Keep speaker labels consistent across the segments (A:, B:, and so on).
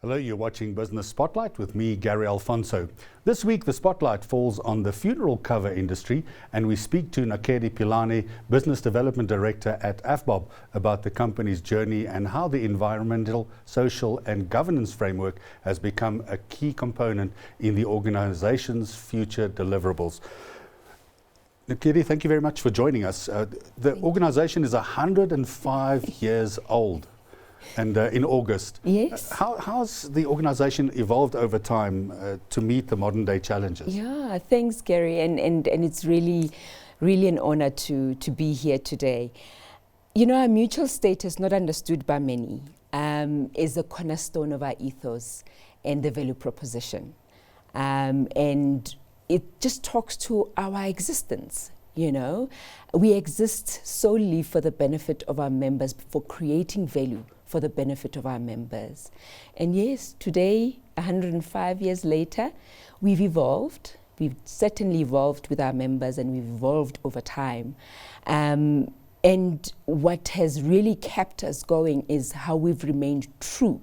A: Hello, you're watching Business Spotlight with me, Gary Alfonso. This week, the spotlight falls on the funeral cover industry, and we speak to Nakedi Pilane, Business Development Director at AVBOB, about the company's journey and how the environmental, social, and governance framework has become a key component in the organization's future deliverables. Nakedi, thank you very much for joining us. The organization is 105 years old. And in August.
B: Yes.
A: How's the organization evolved over time to meet the modern day challenges?
B: Yeah, thanks, Gary. And it's really an honor to be here today. You know, our mutual status, not understood by many, is a cornerstone of our ethos and the value proposition. And it just talks to our existence. You know, we exist solely for the benefit of our members, for creating value for the benefit of our members. And yes, today, 105 years later, we've evolved. We've certainly evolved with our members, and we've evolved over time. And what has really kept us going is how we've remained true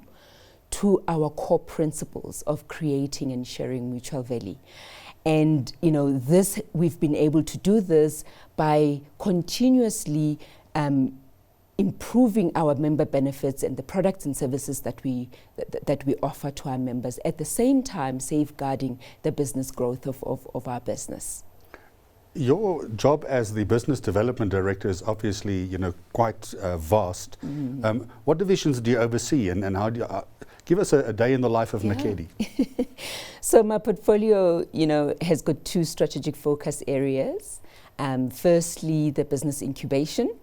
B: to our core principles of creating and sharing mutual value. And you know, we've been able to do this by continuously improving our member benefits and the products and services that we offer to our members, at the same time safeguarding the business growth of our business.
A: Your job as the Business Development Director is obviously, you know, quite vast. What divisions do you oversee, and how do you give us a day in the life of Nakedi?
B: So my portfolio, you know, has got two strategic focus areas. Firstly, the business incubation,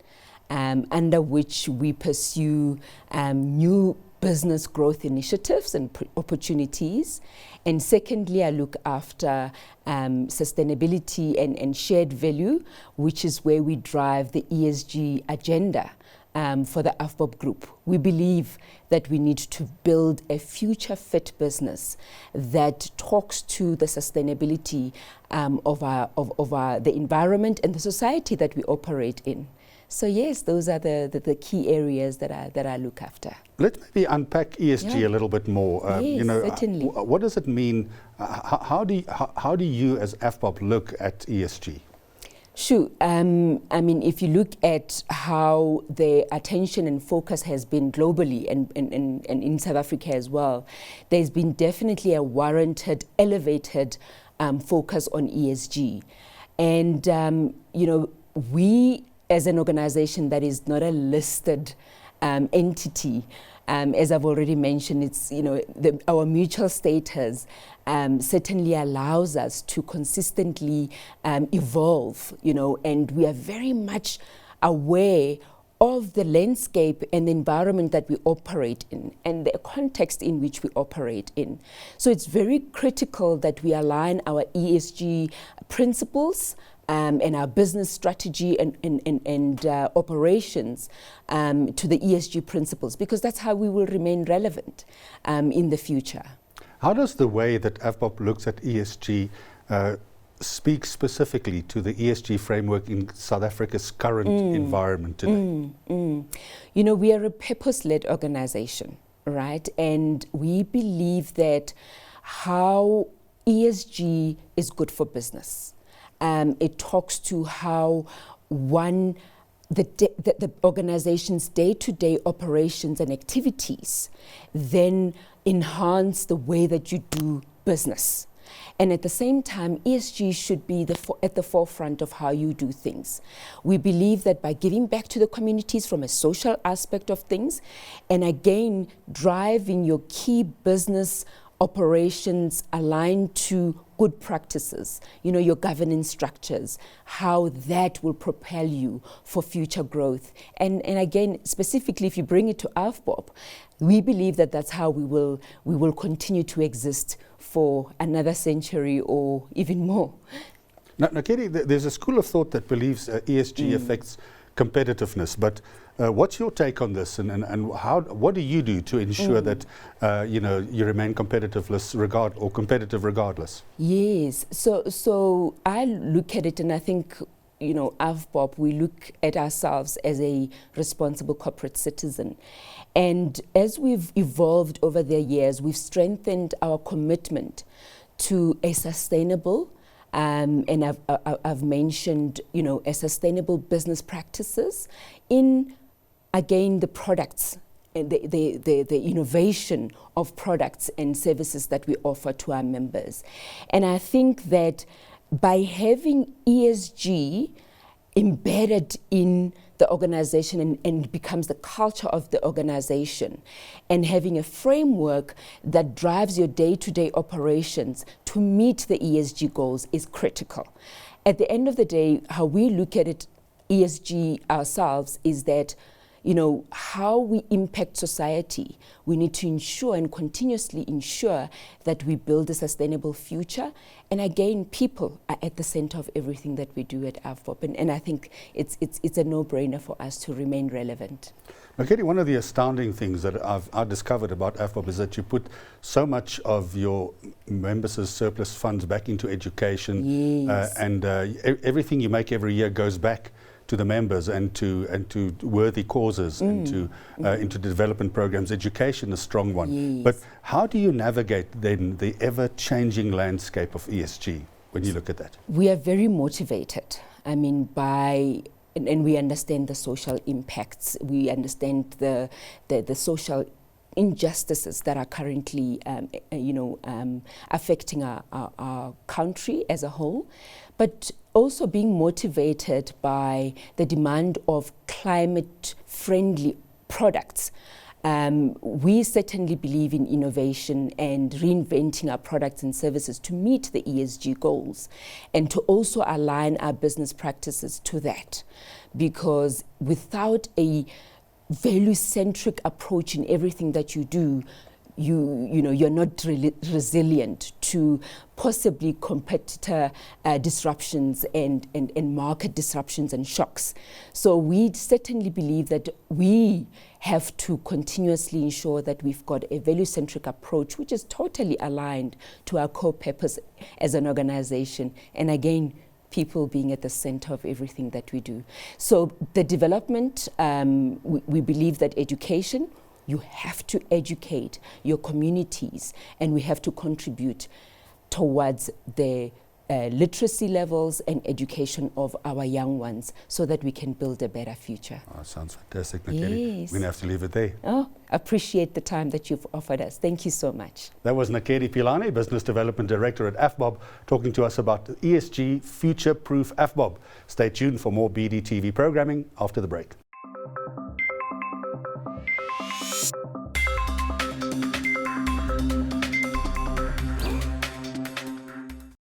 B: under which we pursue new business growth initiatives and opportunities. And secondly, I look after sustainability and shared value, which is where we drive the ESG agenda for the AVBOB group. We believe that we need to build a future-fit business that talks to the sustainability of the environment and the society that we operate in. So yes, those are the key areas that I look after.
A: Let's maybe unpack ESG a little bit more.
B: Yes,
A: you know,
B: certainly.
A: What does it mean? How do you as AVBOB look at ESG?
B: Sure. I mean, if you look at how the attention and focus has been globally and in South Africa as well, there's been definitely a warranted, elevated focus on ESG. And, you know, we as an organization that is not a listed entity, as I've already mentioned, it's, you know, our mutual status certainly allows us to consistently evolve, you know, and we are very much aware of the landscape and the environment that we operate in and the context in which we operate in. So it's very critical that we align our ESG principles and our business strategy and operations to the ESG principles, because that's how we will remain relevant in the future.
A: How does the way that AVBOB looks at ESG speak specifically to the ESG framework in South Africa's current environment today?
B: You know, we are a purpose-led organization, right? And we believe that how ESG is good for business. It talks to how the organization's day-to-day operations and activities then enhance the way that you do business. And at the same time, ESG should be at the forefront of how you do things. We believe that by giving back to the communities from a social aspect of things, and again, driving your key business operations aligned to good practices, you know, your governance structures, how that will propel you for future growth. And again, specifically, if you bring it to AVBOB, we believe that that's how we will continue to exist for another century or even more.
A: Now, Nakedi, there's a school of thought that believes ESG affects competitiveness. But what's your take on this, and what do you do to ensure that you remain competitive regardless?
B: Yes. So I look at it, and I think, AVBOB, we look at ourselves as a responsible corporate citizen. And as we've evolved over the years, we've strengthened our commitment to a sustainable, and I've mentioned, a sustainable business practices in, again, the products, the innovation of products and services that we offer to our members. And I think that by having ESG embedded in the organization and becomes the culture of the organization, and having a framework that drives your day-to-day operations to meet the ESG goals is critical. At the end of the day, how we look at it, ESG ourselves, is that how we impact society. We need to ensure and continuously ensure that we build a sustainable future. And again, people are at the center of everything that we do at AVBOB. And I think it's a no-brainer for us to remain relevant.
A: Nakedi, one of the astounding things that I've discovered about AVBOB is that you put so much of your members' surplus funds back into education.
B: Yes.
A: Everything you make every year goes back to the members and to worthy causes and to into development programs. Education, a strong one.
B: Yes.
A: But how do you navigate then the ever-changing landscape of ESG when you look at that?
B: We are very motivated. And we understand the social impacts. We understand the social injustices that are currently affecting our country as a whole, but also being motivated by the demand of climate-friendly products. We certainly believe in innovation and reinventing our products and services to meet the ESG goals, and to also align our business practices to that, because without a value-centric approach in everything that you do, you're not resilient to possibly competitor disruptions and market disruptions and shocks. So we certainly believe that we have to continuously ensure that we've got a value-centric approach which is totally aligned to our core purpose as an organization, and again, people being at the center of everything that we do. So the development, we believe that education, you have to educate your communities, and we have to contribute towards the literacy levels and education of our young ones so that we can build a better future.
A: Oh, sounds fantastic, Nakedi.
B: Yes.
A: We're going to have to leave it there.
B: Oh, appreciate the time that you've offered us. Thank you so much.
A: That was Nakedi Pilane, Business Development Director at AVBOB, talking to us about ESG Future-Proof AVBOB. Stay tuned for more BDTV programming after the break.